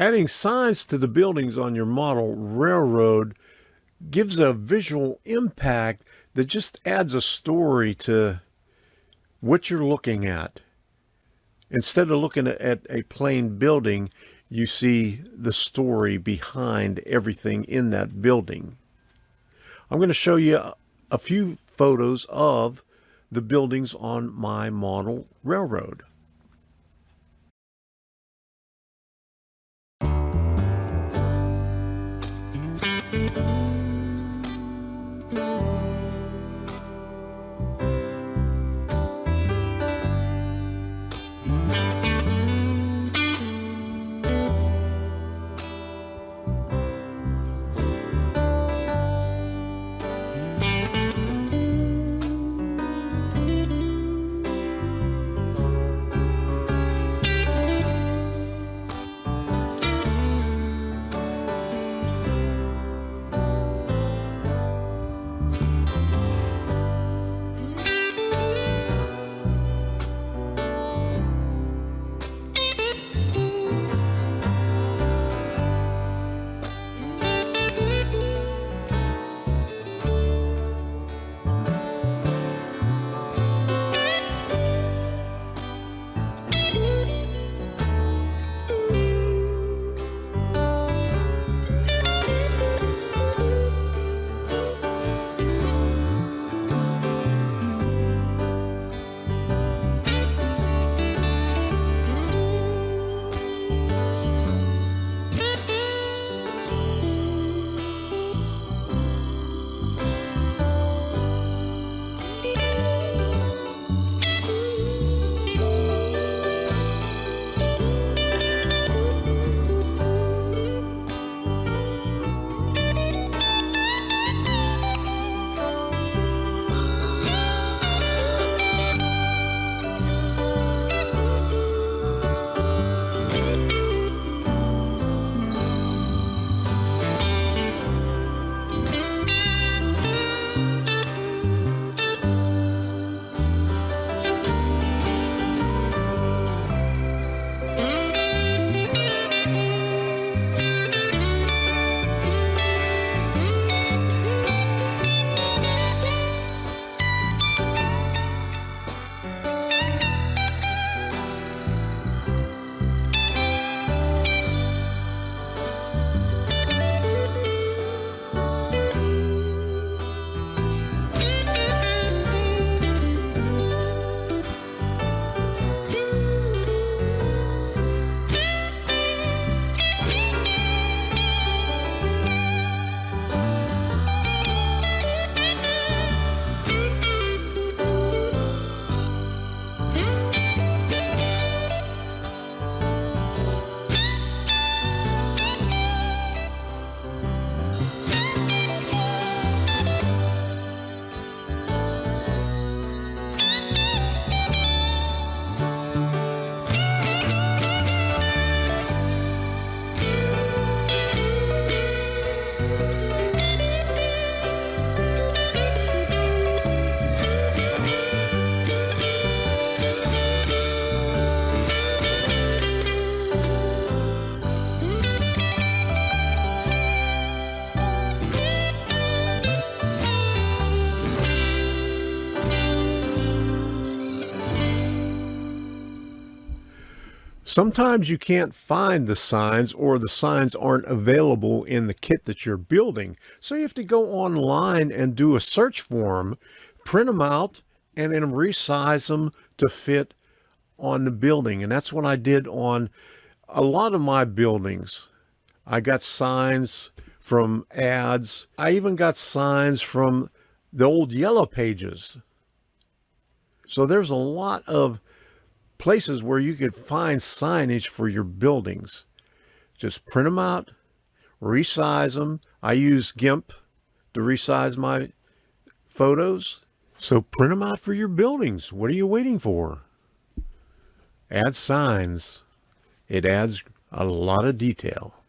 Adding signs to the buildings on your model railroad gives a visual impact that just adds a story to what you're looking at. Instead of looking at a plain building, you see the story behind everything in that building. I'm going to show you a few photos of the buildings on my model railroad. Sometimes you can't find the signs, or the signs aren't available in the kit that you're building. So you have to go online and do a search for them, print them out, and then resize them to fit on the building. And that's what I did on a lot of my buildings. I got signs from ads. I even got signs from the old Yellow Pages. So there's a lot of places where you could find signage for your buildings. Just print them out, resize them. I use GIMP to resize my photos. So print them out for your buildings. What are you waiting for? Add signs. It adds a lot of detail.